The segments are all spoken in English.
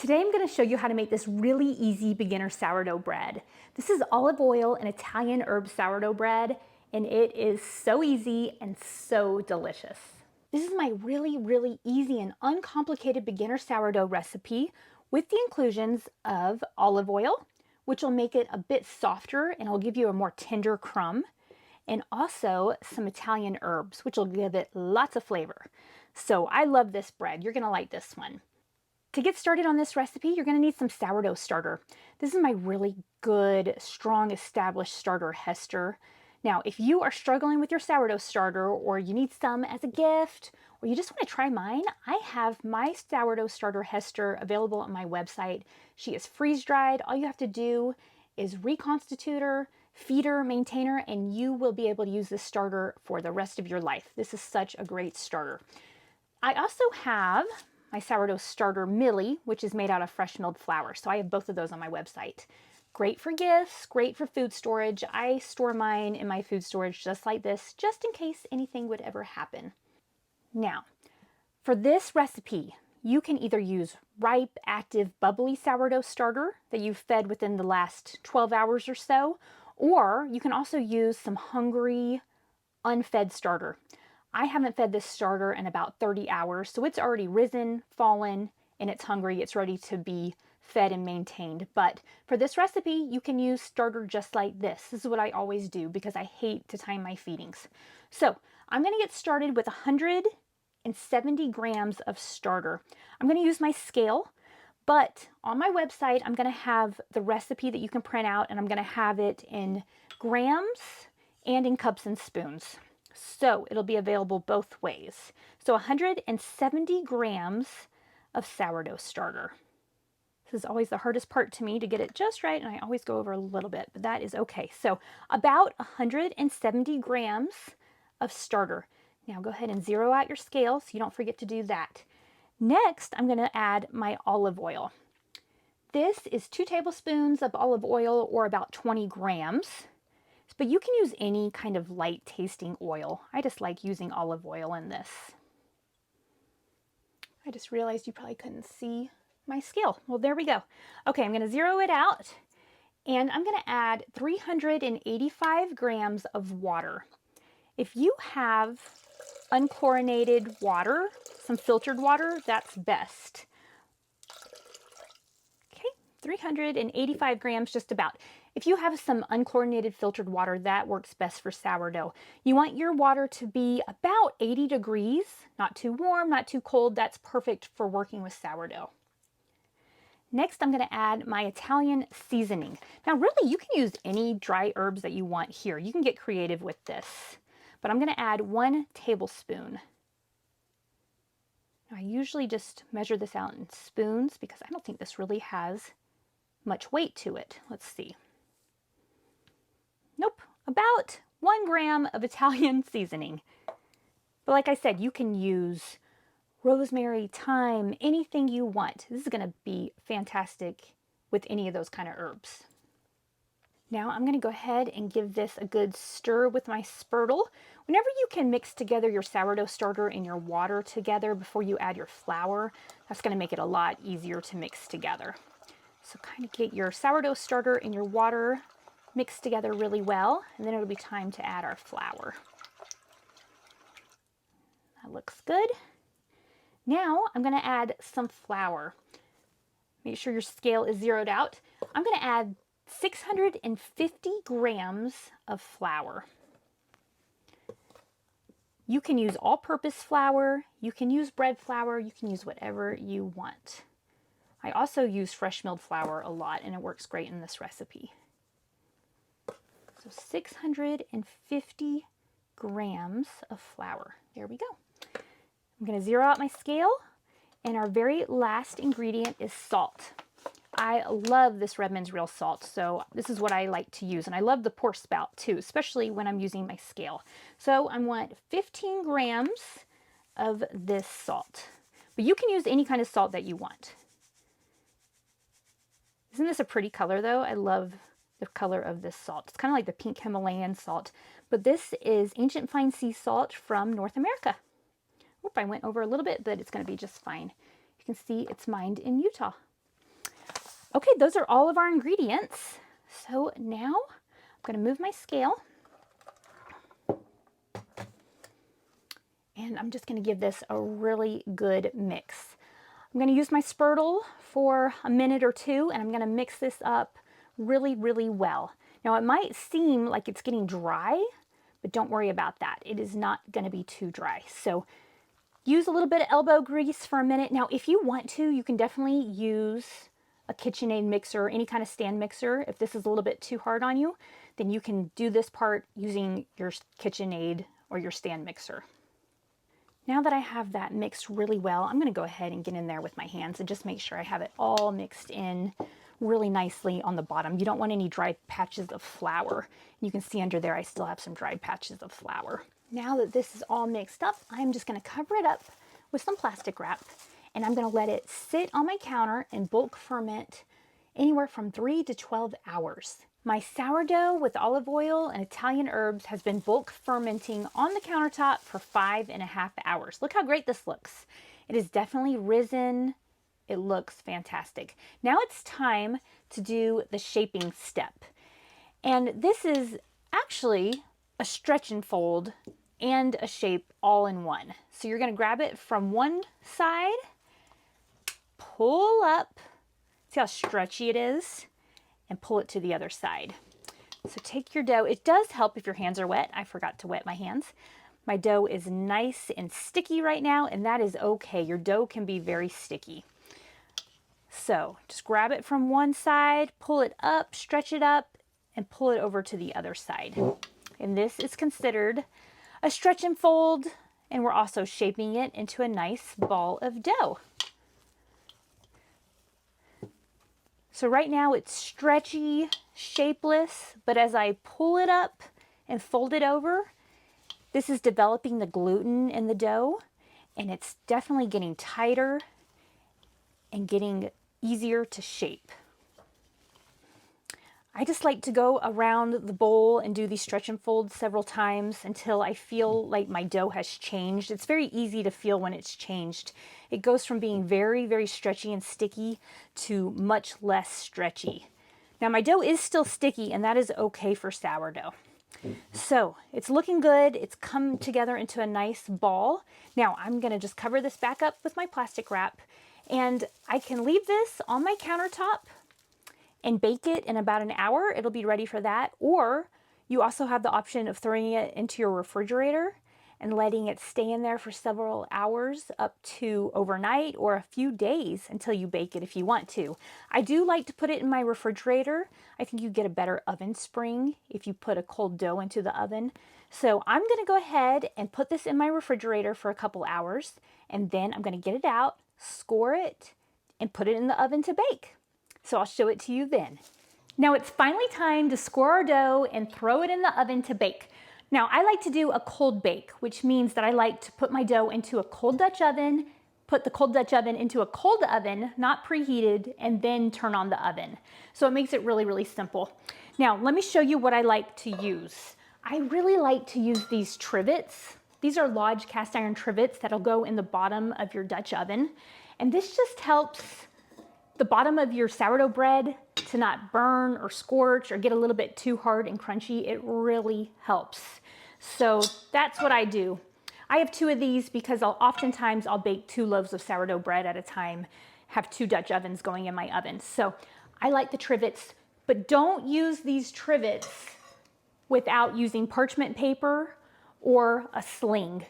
Today I'm going to show you how to make this really easy beginner sourdough bread. This is olive oil and Italian herb sourdough bread, and it is so easy and so delicious. This is my really easy and uncomplicated beginner sourdough recipe with the inclusions of olive oil, which will make it a bit softer and will give you a more tender crumb, and also some Italian herbs, which will give it lots of flavor. So I love this bread. You're going to like this one. To get started on this recipe, you're going to need some sourdough starter. This is my really good, strong, established starter, Hester. Now, if you are struggling with your sourdough starter, or you need some as a gift, or you just want to try mine, I have my sourdough starter, Hester, available on my website. She is freeze-dried. All you have to do is reconstitute her, feed her, maintain her, and you will be able to use this starter for the rest of your life. This is such a great starter. I also have my sourdough starter Millie, which is made out of fresh milled flour. So I have both of those on my website. Great for gifts, great for food storage. I store mine in my food storage just like this, just in case anything would ever happen. Now, for this recipe, you can either use ripe, active, bubbly sourdough starter that you've fed within the last 12 hours or so, or you can also use some hungry, unfed starter. I haven't fed this starter in about 30 hours, so it's already risen, fallen, and it's hungry. It's ready to be fed and maintained. But for this recipe, you can use starter just like this. This is what I always do because I hate to time my feedings. So I'm going to get started with 170 grams of starter. I'm going to use my scale, but on my website, I'm going to have the recipe that you can print out, and I'm going to have it in grams and in cups and spoons. So it'll be available both ways. So 170 grams of sourdough starter. This is always the hardest part to me, to get it just right, and I always go over a little bit, but that is okay. So about 170 grams of starter. Now go ahead and zero out your scale so you don't forget to do that. Next, I'm going to add my olive oil. This is 2 tablespoons of olive oil, or about 20 grams. But you can use any kind of light tasting oil. I just like using olive oil in this. I just realized you probably couldn't see my scale. Well, there we go. Okay, I'm going to zero it out, and I'm going to add 385 grams of water. If you have unchlorinated water, some filtered water, that's best. 385 grams, just about. If you have some unchlorinated filtered water, that works best for sourdough. You want your water to be about 80 degrees, not too warm, not too cold. That's perfect for working with sourdough. Next, I'm going to add my Italian seasoning. Now, really, you can use any dry herbs that you want here. You can get creative with this. But I'm going to add 1 tablespoon. Now, I usually just measure this out in spoons because I don't think this really has much weight to it. Let's see. Nope, about 1 gram of Italian seasoning. But like I said, you can use rosemary, thyme, anything you want. This is going to be fantastic with any of those kind of herbs. Now I'm going to go ahead and give this a good stir with my spurtle. Whenever you can mix together your sourdough starter and your water together before you add your flour, that's going to make it a lot easier to mix together. So kind of get your sourdough starter and your water mixed together really well, and then it'll be time to add our flour. That looks good. Now I'm going to add some flour. Make sure your scale is zeroed out. I'm going to add 650 grams of flour. You can use all-purpose flour, you can use bread flour, you can use whatever you want. I also use fresh milled flour a lot, and it works great in this recipe. So 650 grams of flour. There we go. I'm going to zero out my scale, and our very last ingredient is salt. I love this Redmond's Real Salt, so this is what I like to use, and I love the pour spout too, especially when I'm using my scale. So I want 15 grams of this salt, but you can use any kind of salt that you want. Isn't this a pretty color though? I love the color of this salt. It's kind of like the pink Himalayan salt, but this is ancient fine sea salt from North America. Oop, I went over a little bit, but it's going to be just fine. You can see it's mined in Utah. Okay, those are all of our ingredients. So now I'm going to move my scale. And I'm just going to give this a really good mix. I'm going to use my spurtle for a minute or two, and I'm going to mix this up really, really well. Now it might seem like it's getting dry, but don't worry about that. It is not going to be too dry. So use a little bit of elbow grease for a minute. Now if you want to, you can definitely use a KitchenAid mixer, any kind of stand mixer. If this is a little bit too hard on you, then you can do this part using your KitchenAid or your stand mixer. Now that I have that mixed really well, I'm going to go ahead and get in there with my hands and just make sure I have it all mixed in really nicely on the bottom. You don't want any dry patches of flour. You can see under there I still have some dried patches of flour. Now that this is all mixed up, I'm just going to cover it up with some plastic wrap, and I'm going to let it sit on my counter and bulk ferment anywhere from 3 to 12 hours. My sourdough with olive oil and Italian herbs has been bulk fermenting on the countertop for 5.5 hours. Look how great this looks. It is definitely risen. It looks fantastic. Now it's time to do the shaping step. And this is actually a stretch and fold and a shape all in one. So you're going to grab it from one side, pull up, see how stretchy it is, and pull it to the other side. So take your dough. It does help if your hands are wet. I forgot to wet my hands. My dough is nice and sticky right now, and that is okay. Your dough can be very sticky. So just grab it from one side, pull it up, stretch it up, and pull it over to the other side. And this is considered a stretch and fold, and we're also shaping it into a nice ball of dough. So right now it's stretchy, shapeless, but as I pull it up and fold it over, this is developing the gluten in the dough, and it's definitely getting tighter and getting easier to shape. I just like to go around the bowl and do these stretch and folds several times until I feel like my dough has changed. It's very easy to feel when it's changed. It goes from being very, very stretchy and sticky to much less stretchy. Now my dough is still sticky, and that is okay for sourdough. So it's looking good. It's come together into a nice ball. Now I'm going to just cover this back up with my plastic wrap, and I can leave this on my countertop and bake it in about an hour. It'll be ready for that. Or you also have the option of throwing it into your refrigerator and letting it stay in there for several hours, up to overnight or a few days until you bake it if you want to. I do like to put it in my refrigerator. I think you get a better oven spring if you put a cold dough into the oven. So I'm gonna go ahead and put this in my refrigerator for a couple hours, and then I'm gonna get it out, score it, and put it in the oven to bake. So I'll show it to you then. Now it's finally time to score our dough and throw it in the oven to bake. Now I like to do a cold bake, which means that I like to put my dough into a cold Dutch oven, put the cold Dutch oven into a cold oven, not preheated, and then turn on the oven. So it makes it really, really simple. Now let me show you what I like to use. I really like to use these trivets. These are Lodge cast iron trivets that'll go in the bottom of your Dutch oven. And this just helps the bottom of your sourdough bread to not burn or scorch or get a little bit too hard and crunchy. It really helps. So that's what I do. I have 2 of these because oftentimes I'll bake 2 loaves of sourdough bread at a time, have 2 Dutch ovens going in my oven. So I like the trivets, but don't use these trivets without using parchment paper or a sling,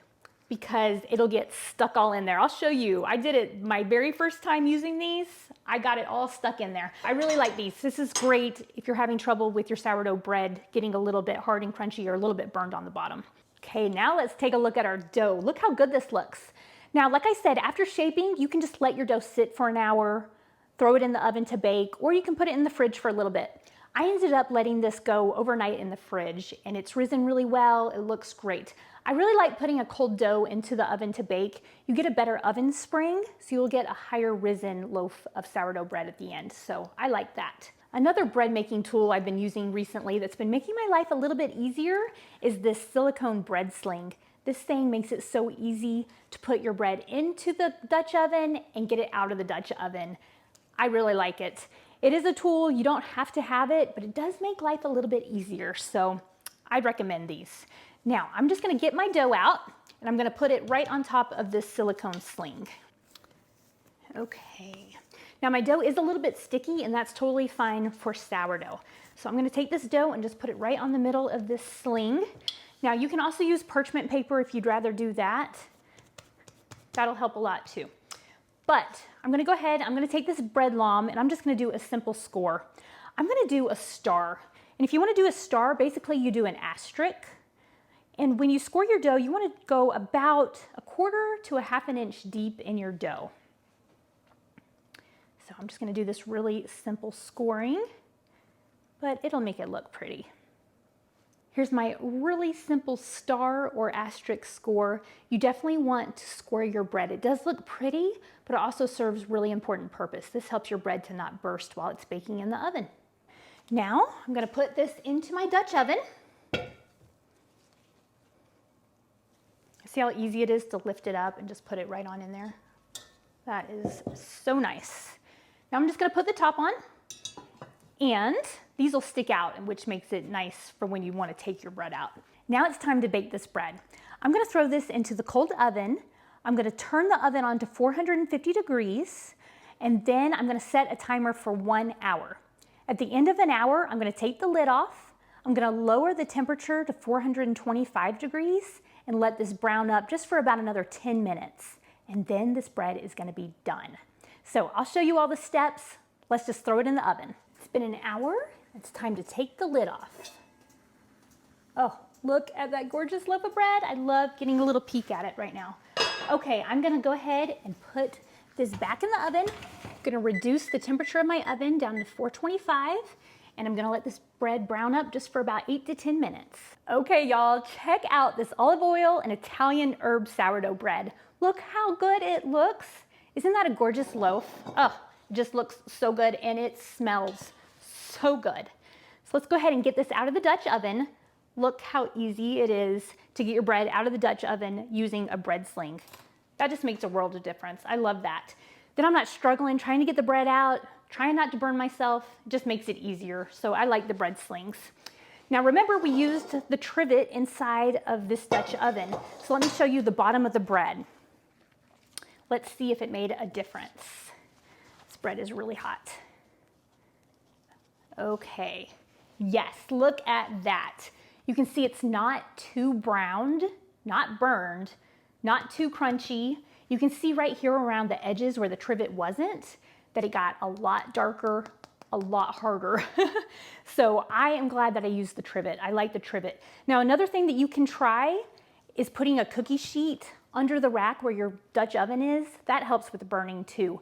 because it'll get stuck all in there. I'll show you. I did it my very first time using these. I got it all stuck in there. I really like these. This is great if you're having trouble with your sourdough bread getting a little bit hard and crunchy or a little bit burned on the bottom. Okay, now let's take a look at our dough. Look how good this looks. Now, like I said, after shaping, you can just let your dough sit for an hour, throw it in the oven to bake, or you can put it in the fridge for a little bit. I ended up letting this go overnight in the fridge, and it's risen really well. It looks great. I really like putting a cold dough into the oven to bake. You get a better oven spring, so you'll get a higher risen loaf of sourdough bread at the end. So I like that. Another bread making tool I've been using recently that's been making my life a little bit easier is this silicone bread sling. This thing makes it so easy to put your bread into the Dutch oven and get it out of the Dutch oven. I really like it. It is a tool, you don't have to have it, but it does make life a little bit easier, so I'd recommend these. Now, I'm just gonna get my dough out, and I'm gonna put it right on top of this silicone sling. Okay, now my dough is a little bit sticky, and that's totally fine for sourdough. So I'm gonna take this dough and just put it right on the middle of this sling. Now, you can also use parchment paper if you'd rather do that. That'll help a lot too. But I'm gonna go ahead, I'm gonna take this bread loam and I'm just gonna do a simple score. I'm gonna do a star. And if you wanna do a star, basically you do an asterisk. And when you score your dough, you wanna go about 1/4 to a 1/2 inch deep in your dough. So I'm just gonna do this really simple scoring, but it'll make it look pretty. Here's my really simple star or asterisk score. You definitely want to score your bread. It does look pretty, but it also serves really important purpose. This helps your bread to not burst while it's baking in the oven. Now, I'm gonna put this into my Dutch oven. See how easy it is to lift it up and just put it right on in there? That is so nice. Now I'm just gonna put the top on, and these will stick out, which makes it nice for when you want to take your bread out. Now it's time to bake this bread. I'm going to throw this into the cold oven. I'm going to turn the oven on to 450 degrees, and then I'm going to set a timer for 1 hour. At the end of an hour, I'm going to take the lid off. I'm going to lower the temperature to 425 degrees and let this brown up just for about another 10 minutes. And then this bread is going to be done. So I'll show you all the steps. Let's just throw it in the oven. It's been an hour. It's time to take the lid off. Oh, look at that gorgeous loaf of bread. I love getting a little peek at it right now. Okay, I'm gonna go ahead and put this back in the oven. I'm gonna reduce the temperature of my oven down to 425, and I'm gonna let this bread brown up just for about 8 to 10 minutes. Okay, y'all, check out this olive oil and Italian herb sourdough bread. Look how good it looks. Isn't that a gorgeous loaf? Oh, it just looks so good, and it smells so good. So let's go ahead and get this out of the Dutch oven. Look how easy it is to get your bread out of the Dutch oven using a bread sling. That just makes a world of difference. I love that. Then I'm not struggling trying to get the bread out, trying not to burn myself. It just makes it easier. So I like the bread slings. Now remember, we used the trivet inside of this Dutch oven. So let me show you the bottom of the bread. Let's see if it made a difference. This bread is really hot. Okay, yes, look at that. You can see it's not too browned, not burned, not too crunchy. You can see right here around the edges where the trivet wasn't, that it got a lot darker, a lot harder. So I am glad that I used the trivet. I like the trivet. Now another thing that you can try is putting a cookie sheet under the rack where your Dutch oven is. That helps with the burning too.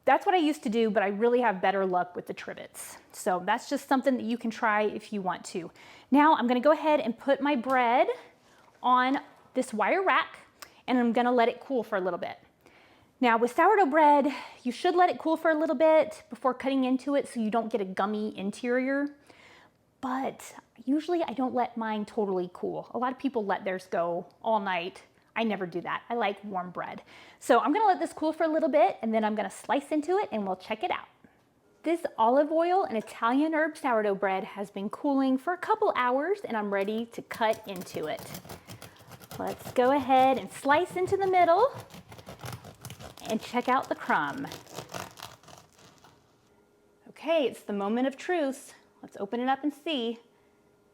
That's what I used to do, but I really have better luck with the trivets. So that's just something that you can try if you want to. Now I'm gonna go ahead and put my bread on this wire rack, and I'm gonna let it cool for a little bit. Now with sourdough bread, you should let it cool for a little bit before cutting into it so you don't get a gummy interior. But usually I don't let mine totally cool. A lot of people let theirs go all night. I never do that. I like warm bread. So I'm gonna let this cool for a little bit, and then I'm gonna slice into it and we'll check it out. This olive oil and Italian herb sourdough bread has been cooling for a couple hours, and I'm ready to cut into it. Let's go ahead and slice into the middle and check out the crumb. Okay, it's the moment of truth. Let's open it up and see.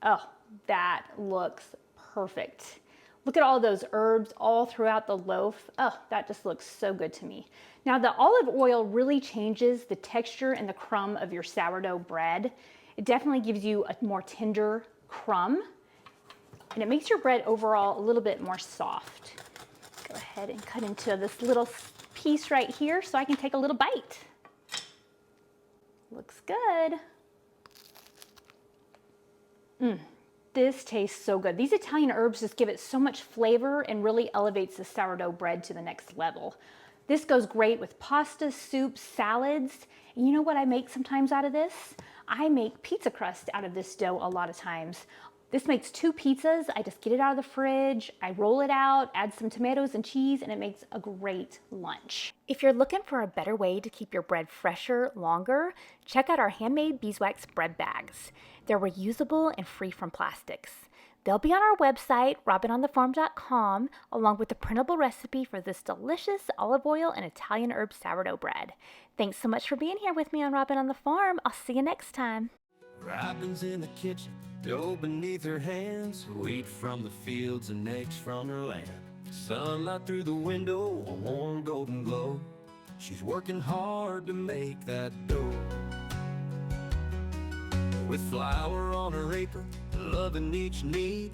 Oh, that looks perfect. Look at all those herbs all throughout the loaf. Oh, that just looks so good to me. Now the olive oil really changes the texture and the crumb of your sourdough bread. It definitely gives you a more tender crumb, and it makes your bread overall a little bit more soft. Go ahead and cut into this little piece right here so I can take a little bite. Looks good. This tastes so good. These Italian herbs just give it so much flavor and really elevates the sourdough bread to the next level. This goes great with pasta, soups, salads. And you know what I make sometimes out of this? I make pizza crust out of this dough a lot of times. This makes 2 pizzas. I just get it out of the fridge, I roll it out, add some tomatoes and cheese, and it makes a great lunch. If you're looking for a better way to keep your bread fresher longer, check out our handmade beeswax bread bags. They're reusable and free from plastics. They'll be on our website, robinonthefarm.com, along with the printable recipe for this delicious olive oil and Italian herb sourdough bread. Thanks so much for being here with me on Robin on the Farm. I'll see you next time. Robin's in the kitchen, dough beneath her hands, wheat from the fields and eggs from her land. Sunlight through the window, a warm golden glow. She's working hard to make that dough. With flour on her apron, loving each knead,